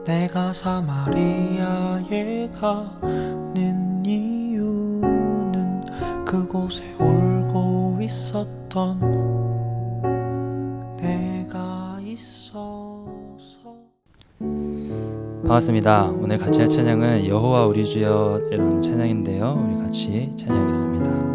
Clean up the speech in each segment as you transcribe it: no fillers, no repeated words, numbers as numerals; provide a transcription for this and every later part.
내가 사마리아에 가는 이유는 그곳에 울고 있었던 내가 있어서. 반갑습니다. 오늘 같이 할 찬양은 여호와 우리 주여라는 찬양인데요. 우리 같이 찬양하겠습니다.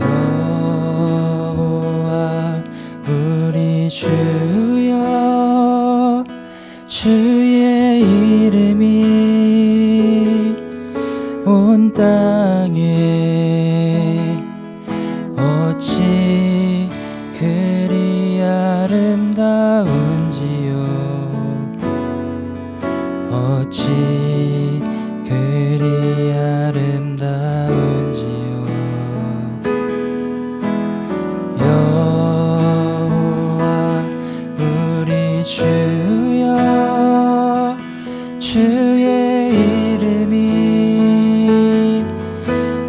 여호와 우리 주여, 주의 이름이 온 땅에 어찌 그리 아름다운지요, 어찌 그리 아름다운지요. 여호와 우리 주여, 주의 이름이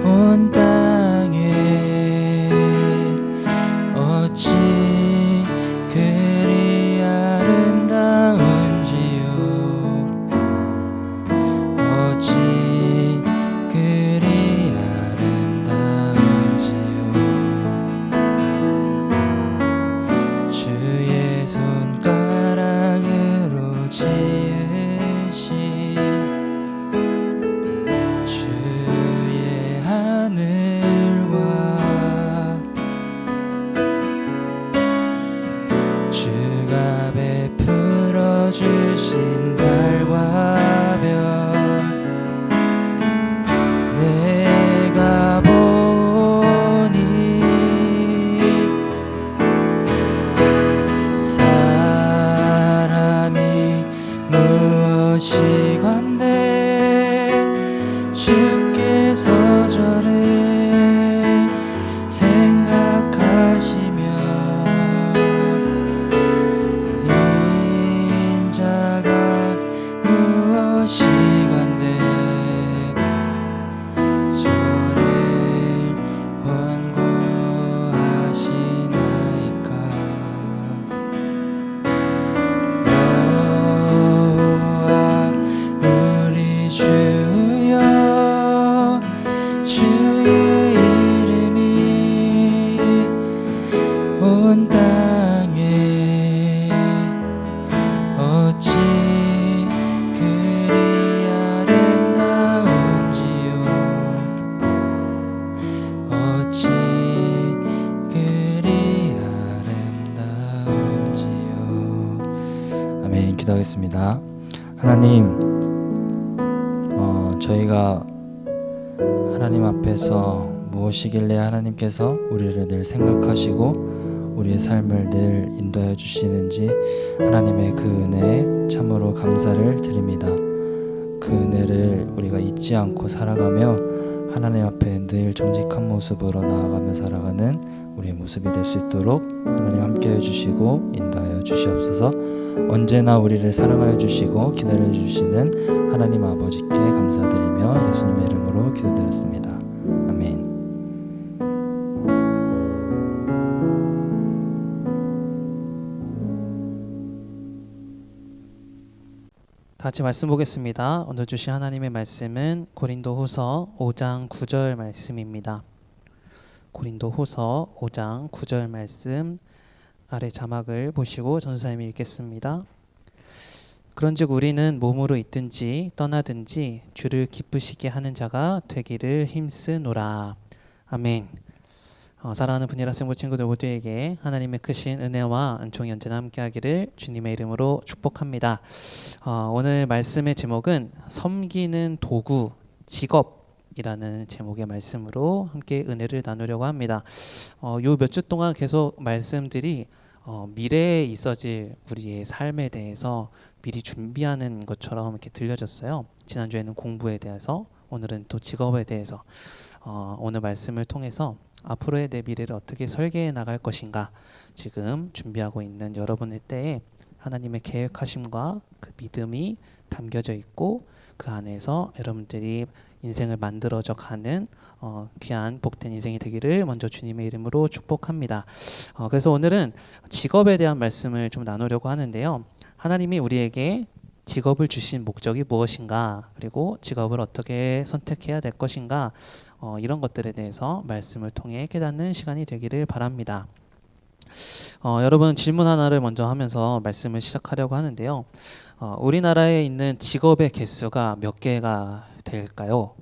온 땅에 어찌 그리 아름다운지요, 어찌 그리 아름다운지요. 주의 손가락으로 지으신 주의 하늘과 주가 베풀어 주신 달과 별, 내가 보니 사람이 무엇이건대 주께서 저를 생각하시며 인자가 무엇이건대 저를 원고하시나이까. 여호와 우리 주여, 주의 이름이 온 땅에 어찌 그리 아름다운지요, 어찌 그리 아름다운지요. 아멘. 기도하겠습니다. 하나님, 저희가 하나님 앞에서 무엇이길래 하나님께서 우리를 늘 생각하시고 우리의 삶을 늘 인도하여 주시는지 하나님의 그 은혜에 참으로 감사를 드립니다. 그 은혜를 우리가 잊지 않고 살아가며 하나님 앞에 늘 정직한 모습으로 나아가며 살아가는 우리의 모습이 될 수 있도록 하나님 함께해 주시고 인도하여 주시옵소서. 언제나 우리를 사랑하여 주시고 기다려 주시는 하나님 아버지께 감사드리며 예수님의 이름으로 기도드렸습니다. 아멘. 다 같이 말씀 보겠습니다. 오늘 주신 하나님의 말씀은 고린도후서 5장 9절 말씀입니다. 고린도후서 5장 9절 말씀 아래 자막을 보시고 전사님이 읽겠습니다. 그런즉 우리는 몸으로 있든지 떠나든지 주를 기쁘시게 하는 자가 되기를 힘쓰노라. 아멘. 사랑하는 분이라 생부 친구들 모두에게 하나님의 크신 은혜와 은총이 언제나 함께하기를 주님의 이름으로 축복합니다. 오늘 말씀의 제목은 섬기는 도구, 직업이라는 제목의 말씀으로 함께 은혜를 나누려고 합니다. 요 몇 주 동안 계속 말씀들이 미래에 있어질 우리의 삶에 대해서 미리 준비하는 것처럼 이렇게 들려졌어요. 지난주에는 공부에 대해서, 오늘은 또 직업에 대해서 오늘 말씀을 통해서 앞으로의 내 미래를 어떻게 설계해 나갈 것인가, 지금 준비하고 있는 여러분의 때에 하나님의 계획하심과 그 믿음이 담겨져 있고 그 안에서 여러분들이 인생을 만들어져 가는 귀한 복된 인생이 되기를 먼저 주님의 이름으로 축복합니다. 그래서 오늘은 직업에 대한 말씀을 좀 나누려고 하는데요. 하나님이 우리에게 직업을 주신 목적이 무엇인가, 그리고 직업을 어떻게 선택해야 될 것인가, 이런 것들에 대해서 말씀을 통해 깨닫는 시간이 되기를 바랍니다. 여러분, 질문 하나를 먼저 하면서 말씀을 시작하려고 하는데요. 우리나라에 있는 직업의 개수가 몇 개가 될까요?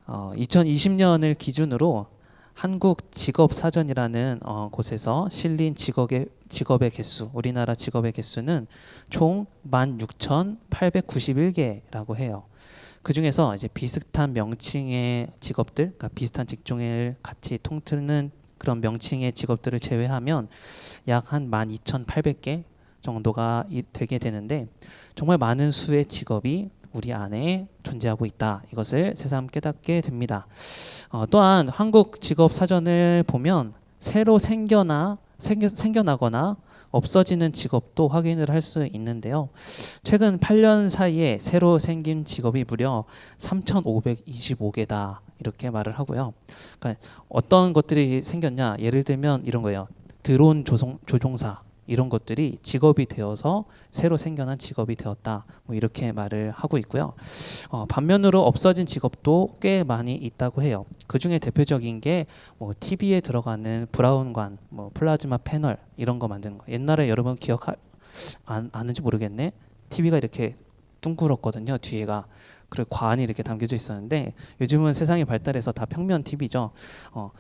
2020년을 기준으로 한국 직업사전이라는 곳에서 실린 직업의 개수, 우리나라 직업의 개수는 총 16,891개라고 해요. 그 중에서 이제 비슷한 명칭의 직업들, 그러니까 비슷한 직종을 같이 통틀는 그런 명칭의 직업들을 제외하면 약 한 12,800개 정도가 되게 되는데, 정말 많은 수의 직업이 우리 안에 존재하고 있다. 이것을 새삼 깨닫게 됩니다. 또한 한국 직업 사전을 보면 새로 생겨나거나 없어지는 직업도 확인을 할 수 있는데요. 최근 8년 사이에 새로 생긴 직업이 무려 3,525개다. 이렇게 말을 하고요. 그러니까 어떤 것들이 생겼냐? 예를 들면 이런 거예요. 드론 조종사. 이런 것들이 직업이 되어서 새로 생겨난 직업이 되었다. 뭐 이렇게 말을 하고 있고요. 반면으로 없어진 직업도 꽤 많이 있다고 해요. 그 중에 대표적인 게 뭐 TV에 들어가는 브라운관, 뭐 플라즈마 패널 이런 거 만드는 거. 옛날에 여러분 아는지 모르겠네. TV가 이렇게 둥그렇거든요. 뒤에가. 그리고 관이 이렇게 담겨져 있었는데 요즘은 세상이 발달해서 다 평면 TV죠.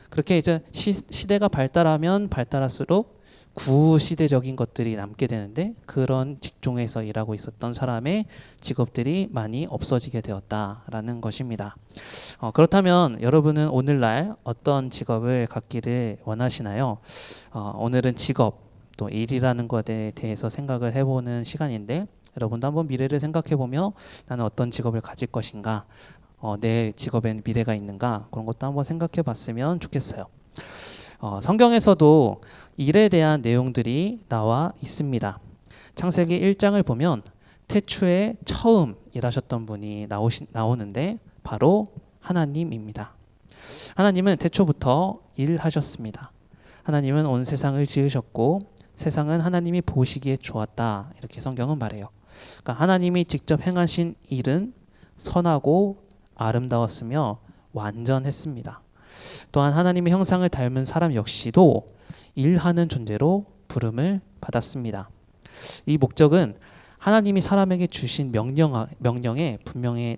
그렇게 이제 시대가 발달하면 발달할수록 구시대적인 것들이 남게 되는데, 그런 직종에서 일하고 있었던 사람의 직업들이 많이 없어지게 되었다라는 것입니다. 그렇다면 여러분은 오늘날 어떤 직업을 갖기를 원하시나요? 오늘은 직업, 또 일이라는 것에 대해서 생각을 해보는 시간인데, 여러분도 한번 미래를 생각해보며 나는 어떤 직업을 가질 것인가, 내 직업엔 미래가 있는가, 그런 것도 한번 생각해 봤으면 좋겠어요. 성경에서도 일에 대한 내용들이 나와 있습니다. 창세기 1장을 보면 태초에 처음 일하셨던 분이 나오는데 바로 하나님입니다. 하나님은 태초부터 일하셨습니다. 하나님은 온 세상을 지으셨고 세상은 하나님이 보시기에 좋았다. 이렇게 성경은 말해요. 그러니까 하나님이 직접 행하신 일은 선하고 아름다웠으며 완전했습니다. 또한 하나님의 형상을 닮은 사람 역시도 일하는 존재로 부름을 받았습니다. 이 목적은 하나님이 사람에게 주신 명령에 분명히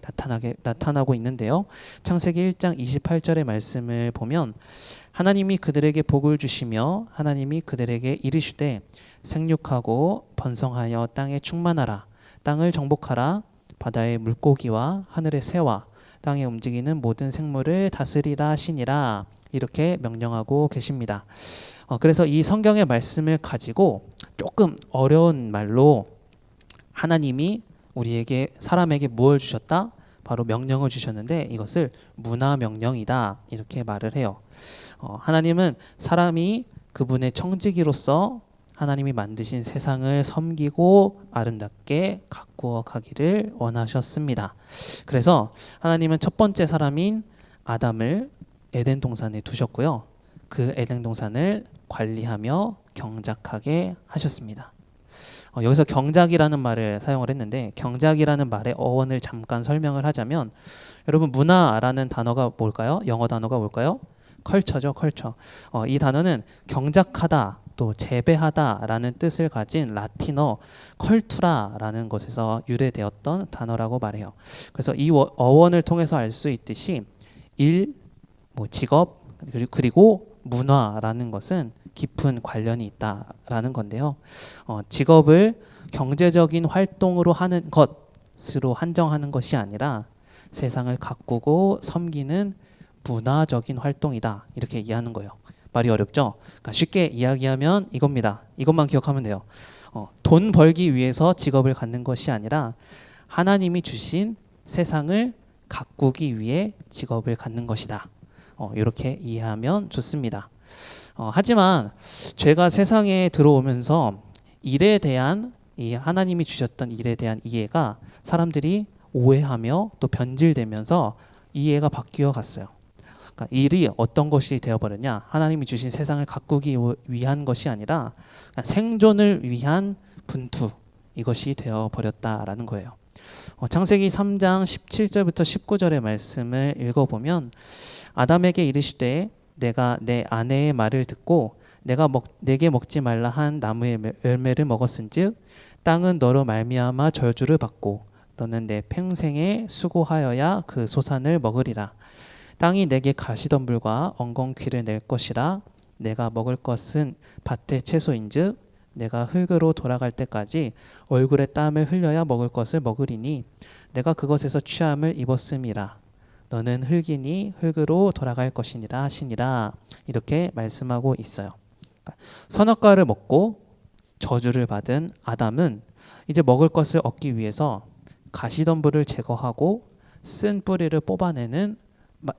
나타나고 있는데요. 창세기 1장 28절의 말씀을 보면 하나님이 그들에게 복을 주시며 하나님이 그들에게 이르시되 생육하고 번성하여 땅에 충만하라. 땅을 정복하라. 바다의 물고기와 하늘의 새와 땅에 움직이는 모든 생물을 다스리라 하시니라. 이렇게 명령하고 계십니다. 그래서 이 성경의 말씀을 가지고 조금 어려운 말로 하나님이 우리에게 사람에게 무엇을 주셨다? 바로 명령을 주셨는데 이것을 문화 명령이다. 이렇게 말을 해요. 하나님은 사람이 그분의 청지기로서 하나님이 만드신 세상을 섬기고 아름답게 가꾸어 가기를 원하셨습니다. 그래서 하나님은 첫 번째 사람인 아담을 에덴 동산에 두셨고요. 그 에덴 동산을 관리하며 경작하게 하셨습니다. 여기서 경작이라는 말을 사용을 했는데 경작이라는 말의 어원을 잠깐 설명을 하자면 여러분 문화라는 단어가 뭘까요? 영어 단어가 뭘까요? 컬처죠. 컬처. 이 단어는 경작하다 또 재배하다라는 뜻을 가진 라틴어 컬투라라는 것에서 유래되었던 단어라고 말해요. 그래서 이 어원을 통해서 알 수 있듯이 일, 직업 그리고 문화라는 것은 깊은 관련이 있다라는 건데요. 직업을 경제적인 활동으로 하는 것으로 한정하는 것이 아니라 세상을 가꾸고 섬기는 문화적인 활동이다. 이렇게 이해하는 거예요. 말이 어렵죠? 그러니까 쉽게 이야기하면 이겁니다. 이것만 기억하면 돼요. 돈 벌기 위해서 직업을 갖는 것이 아니라 하나님이 주신 세상을 가꾸기 위해 직업을 갖는 것이다. 이렇게 이해하면 좋습니다. 하지만 죄가 세상에 들어오면서 일에 대한 이 하나님이 주셨던 일에 대한 이해가 사람들이 오해하며 또 변질되면서 이해가 바뀌어 갔어요. 그러니까 일이 어떤 것이 되어버렸냐? 하나님이 주신 세상을 가꾸기 위한 것이 아니라 생존을 위한 분투, 이것이 되어버렸다라는 거예요. 창세기 3장 17절부터 19절의 말씀을 읽어보면 아담에게 이르시되 내가 내 아내의 말을 듣고 내게 먹지 말라 한 나무의 열매를 먹었은즉 땅은 너로 말미암아 저주를 받고 너는 내 평생에 수고하여야 그 소산을 먹으리라. 땅이 내게 가시덤불과 엉겅퀴를 낼 것이라. 내가 먹을 것은 밭의 채소인즉 내가 흙으로 돌아갈 때까지 얼굴에 땀을 흘려야 먹을 것을 먹으리니 내가 그것에서 취함을 입었음이라. 너는 흙이니 흙으로 돌아갈 것이니라 하시니라. 이렇게 말씀하고 있어요. 선악과를 먹고 저주를 받은 아담은 이제 먹을 것을 얻기 위해서 가시덤불을 제거하고 쓴 뿌리를 뽑아내는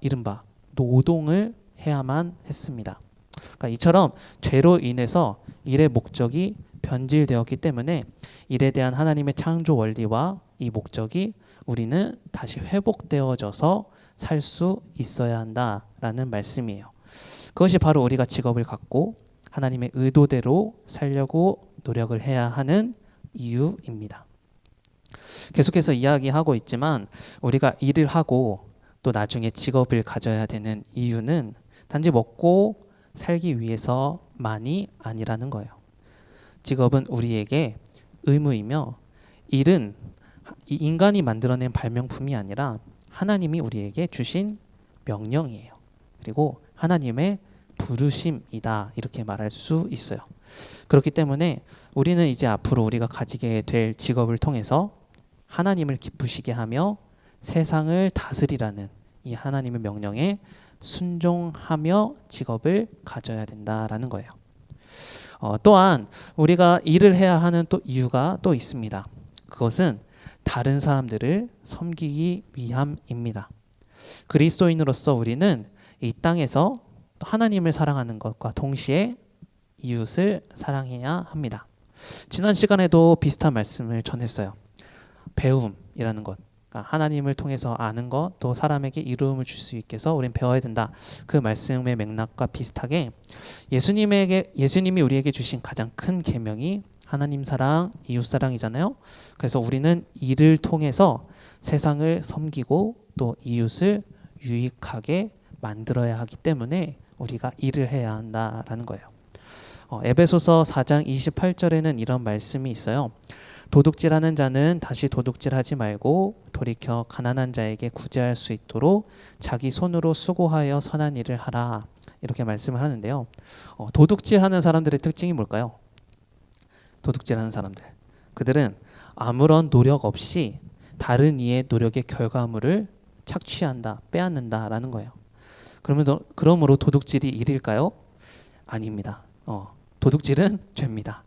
이른바 노동을 해야만 했습니다. 그러니까 이처럼 죄로 인해서 일의 목적이 변질되었기 때문에 일에 대한 하나님의 창조 원리와 이 목적이 우리는 다시 회복되어져서 살 수 있어야 한다라는 말씀이에요. 그것이 바로 우리가 직업을 갖고 하나님의 의도대로 살려고 노력을 해야 하는 이유입니다. 계속해서 이야기하고 있지만 우리가 일을 하고 또 나중에 직업을 가져야 되는 이유는 단지 먹고 살기 위해서만이 아니라는 거예요. 직업은 우리에게 의무이며 일은 인간이 만들어낸 발명품이 아니라 하나님이 우리에게 주신 명령이에요. 그리고 하나님의 부르심이다, 이렇게 말할 수 있어요. 그렇기 때문에 우리는 이제 앞으로 우리가 가지게 될 직업을 통해서 하나님을 기쁘시게 하며 세상을 다스리라는 이 하나님의 명령에 순종하며 직업을 가져야 된다라는 거예요. 또한 우리가 일을 해야 하는 또 이유가 또 있습니다. 그것은 다른 사람들을 섬기기 위함입니다. 그리스도인으로서 우리는 이 땅에서 하나님을 사랑하는 것과 동시에 이웃을 사랑해야 합니다. 지난 시간에도 비슷한 말씀을 전했어요. 배움이라는 것, 그러니까 하나님을 통해서 아는 것, 또 사람에게 이루음을 줄 수 있게 해서 우리는 배워야 된다. 그 말씀의 맥락과 비슷하게 예수님이 우리에게 주신 가장 큰 계명이 하나님 사랑, 이웃 사랑이잖아요. 그래서 우리는 이를 통해서 세상을 섬기고 또 이웃을 유익하게 만들어야 하기 때문에 우리가 일을 해야 한다라는 거예요. 에베소서 4장 28절에는 이런 말씀이 있어요. 도둑질하는 자는 다시 도둑질하지 말고 돌이켜 가난한 자에게 구제할 수 있도록 자기 손으로 수고하여 선한 일을 하라. 이렇게 말씀을 하는데요. 도둑질하는 사람들의 특징이 뭘까요? 도둑질하는 사람들, 그들은 아무런 노력 없이 다른 이의 노력의 결과물을 착취한다, 빼앗는다라는 거예요. 그러므로 도둑질이 일일까요? 아닙니다. 도둑질은 죄입니다.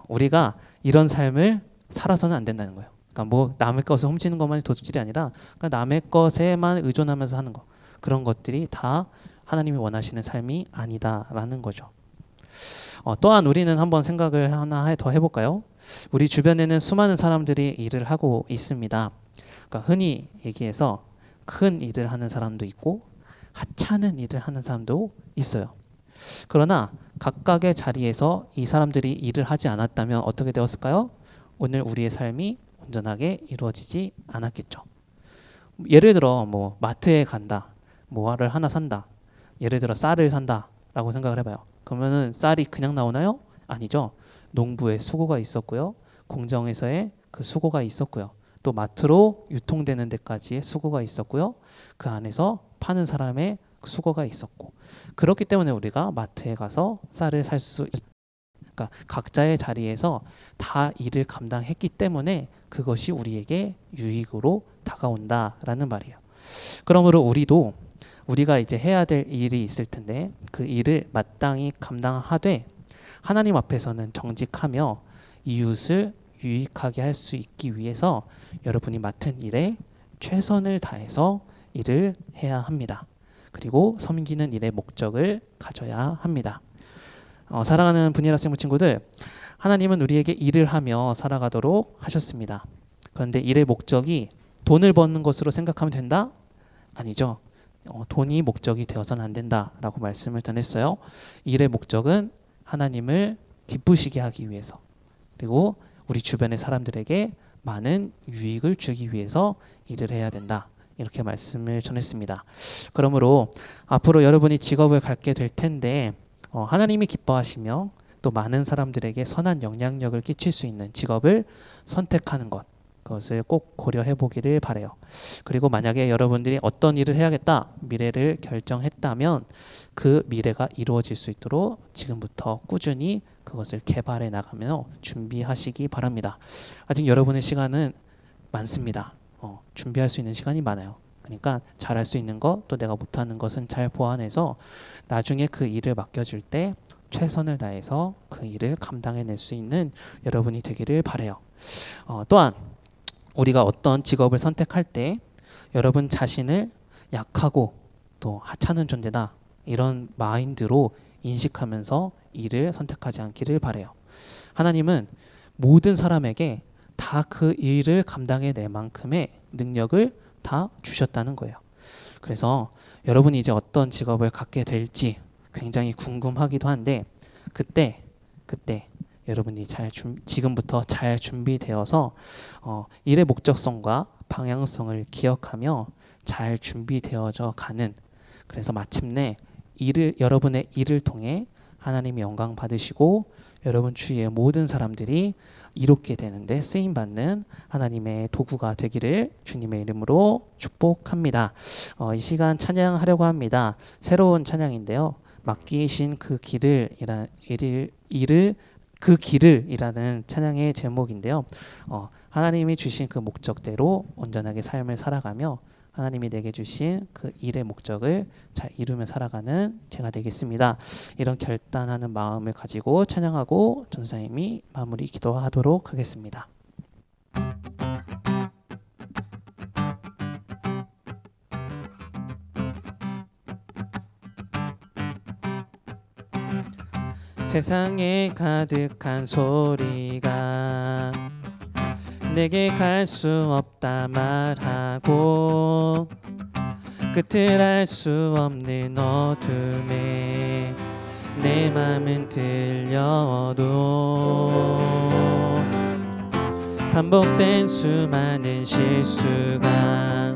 우리가 이런 삶을 살아서는 안 된다는 거예요. 그러니까 뭐 남의 것을 훔치는 것만이 도둑질이 아니라 그러니까 남의 것에만 의존하면서 하는 것, 그런 것들이 다 하나님이 원하시는 삶이 아니다라는 거죠. 또한 우리는 한번 생각을 하나 더 해볼까요? 우리 주변에는 수많은 사람들이 일을 하고 있습니다. 그러니까 흔히 얘기해서 큰 일을 하는 사람도 있고 하찮은 일을 하는 사람도 있어요. 그러나 각각의 자리에서 이 사람들이 일을 하지 않았다면 어떻게 되었을까요? 오늘 우리의 삶이 온전하게 이루어지지 않았겠죠. 예를 들어 뭐 마트에 간다, 뭐를 하나 산다, 예를 들어 쌀을 산다라고 생각을 해봐요. 그러면은 쌀이 그냥 나오나요? 아니죠. 농부의 수고가 있었고요, 공정에서의 그 수고가 있었고요, 또 마트로 유통되는 데까지의 수고가 있었고요, 그 안에서 파는 사람의 수고가 있었고, 그렇기 때문에 우리가 마트에 가서 쌀을 살 수 그러니까 각자의 자리에서 다 일을 감당했기 때문에 그것이 우리에게 유익으로 다가온다라는 말이에요. 그러므로 우리가 이제 해야 될 일이 있을 텐데 그 일을 마땅히 감당하되 하나님 앞에서는 정직하며 이웃을 유익하게 할 수 있기 위해서 여러분이 맡은 일에 최선을 다해서 일을 해야 합니다. 그리고 섬기는 일의 목적을 가져야 합니다. 사랑하는 분이라 친구 친구들, 하나님은 우리에게 일을 하며 살아가도록 하셨습니다. 그런데 일의 목적이 돈을 버는 것으로 생각하면 된다? 아니죠. 돈이 목적이 되어서는 안 된다라고 말씀을 전했어요. 일의 목적은 하나님을 기쁘시게 하기 위해서, 그리고 우리 주변의 사람들에게 많은 유익을 주기 위해서 일을 해야 된다, 이렇게 말씀을 전했습니다. 그러므로 앞으로 여러분이 직업을 갖게 될 텐데 하나님이 기뻐하시며 또 많은 사람들에게 선한 영향력을 끼칠 수 있는 직업을 선택하는 것, 그것을 꼭 고려해 보기를 바라요. 그리고 만약에 여러분들이 어떤 일을 해야겠다 미래를 결정했다면 그 미래가 이루어질 수 있도록 지금부터 꾸준히 그것을 개발해 나가며 준비하시기 바랍니다. 아직 여러분의 시간은 많습니다. 준비할 수 있는 시간이 많아요. 그러니까 잘할 수 있는 것, 또 내가 못하는 것은 잘 보완해서 나중에 그 일을 맡겨줄 때 최선을 다해서 그 일을 감당해낼 수 있는 여러분이 되기를 바라요. 또한 우리가 어떤 직업을 선택할 때 여러분 자신을 약하고 또 하찮은 존재다, 이런 마인드로 인식하면서 일을 선택하지 않기를 바라요. 하나님은 모든 사람에게 다 그 일을 감당해낼 만큼의 능력을 다 주셨다는 거예요. 그래서 여러분이 이제 어떤 직업을 갖게 될지 굉장히 궁금하기도 한데 그때 여러분이 지금부터 잘 준비되어서 일의 목적성과 방향성을 기억하며 잘 준비되어져 가는, 그래서 마침내 여러분의 일을 통해 하나님이 영광 받으시고 여러분 주위의 모든 사람들이 이롭게 되는데 쓰임받는 하나님의 도구가 되기를 주님의 이름으로 축복합니다. 이 시간 찬양하려고 합니다. 새로운 찬양인데요. 맡기신 그 길을이라는 찬양의 제목인데요. 하나님이 주신 그 목적대로 온전하게 삶을 살아가며 하나님이 내게 주신 그 일의 목적을 잘 이루며 살아가는 제가 되겠습니다. 이런 결단하는 마음을 가지고 찬양하고 전사님이 마무리 기도하도록 하겠습니다. 세상에 가득한 소리가 내게 갈 수 없다 말하고 끝을 알 수 없는 어둠에 내 맘은 들려도 반복된 수많은 실수가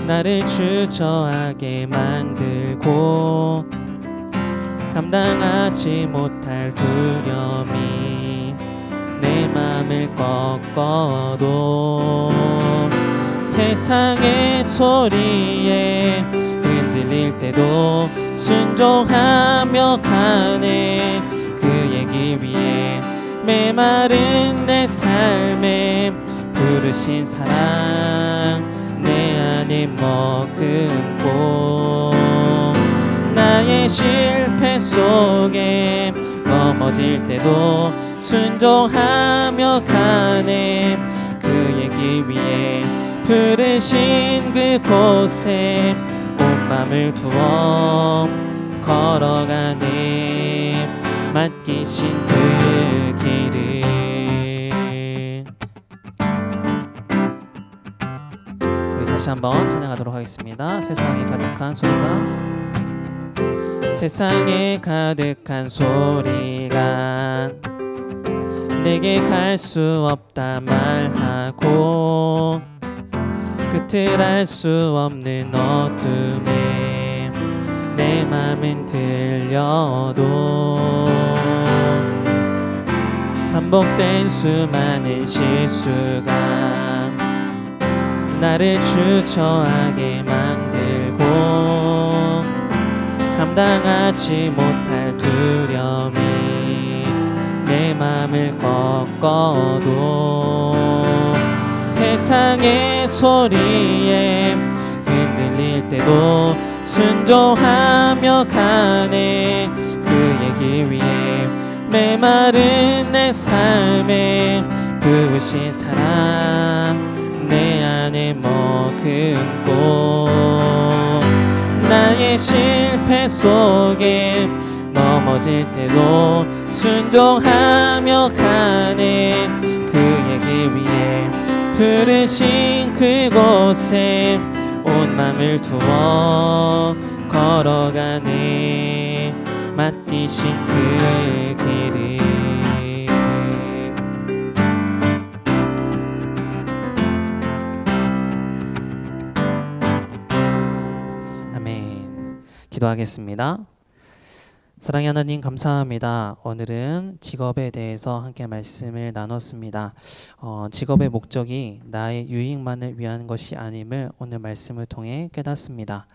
나를 주저하게 만들고 감당하지 못할 두려움이 내 맘을 꺾어도 세상의 소리에 흔들릴 때도 순종하며 가네. 그의 길 위에 메마른 내 삶에 부르신 사랑 내 안에 머금고 나의 실패 속에 넘어질 때도 순종하며 가네. 그의 길 위에 부르신 그곳에 온 맘을 두어 걸어가네. 맡기신 그 길을. 우리 다시 한번 찬양하도록 하겠습니다. 세상에 가득한 소리가 세상에 가득한 소리가 내게 갈 수 없다 말하고 끝을 알 수 없는 어둠에 내 맘은 들려도 반복된 수많은 실수가 나를 주저하게 만들고 감당하지 못할 두려움이 내 맘을 꺾어도 세상의 소리에 흔들릴 때도 순종하며 가네. 그의 길 위에 메마른 내 삶에 부으신 사랑 내 안에 머금고 나의 실패 속에 넘어질 때도 순종하며 가네. 그의 길 위에 부르신 그곳에 온 맘을 두어 걸어가네. 맡기신 그 길을 아멘. 기도하겠습니다. 사랑의 하나님 감사합니다. 오늘은 직업에 대해서 함께 말씀을 나눴습니다. 직업의 목적이 나의 유익만을 위한 것이 아님을 오늘 말씀을 통해 깨닫습니다.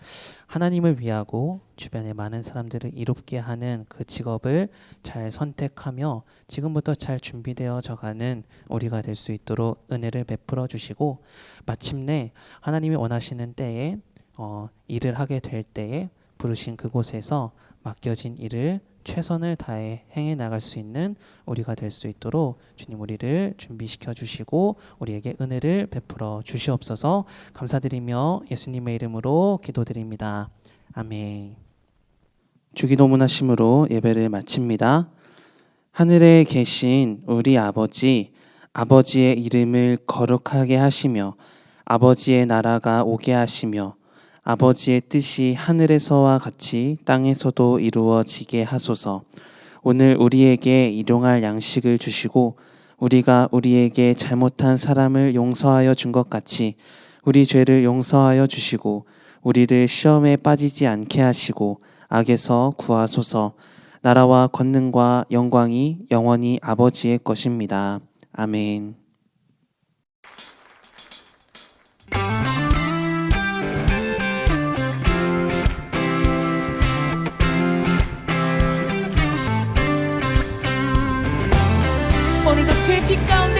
하나님을 위하고 주변의 많은 사람들을 이롭게 하는 그 직업을 잘 선택하며 지금부터 잘 준비되어져가는 우리가 될 수 있도록 은혜를 베풀어 주시고, 마침내 하나님이 원하시는 때에 일을 하게 될 때에 부르신 그곳에서 맡겨진 일을 최선을 다해 행해 나갈 수 있는 우리가 될 수 있도록 주님 우리를 준비시켜 주시고 우리에게 은혜를 베풀어 주시옵소서. 감사드리며 예수님의 이름으로 기도드립니다. 아멘. 주기도문하심으로 예배를 마칩니다. 하늘에 계신 우리 아버지, 아버지의 이름을 거룩하게 하시며 아버지의 나라가 오게 하시며 아버지의 뜻이 하늘에서와 같이 땅에서도 이루어지게 하소서. 오늘 우리에게 일용할 양식을 주시고 우리가 우리에게 잘못한 사람을 용서하여 준 것 같이 우리 죄를 용서하여 주시고 우리를 시험에 빠지지 않게 하시고 악에서 구하소서. 나라와 권능과 영광이 영원히 아버지의 것입니다. 아멘. 오늘도 칠피 가운데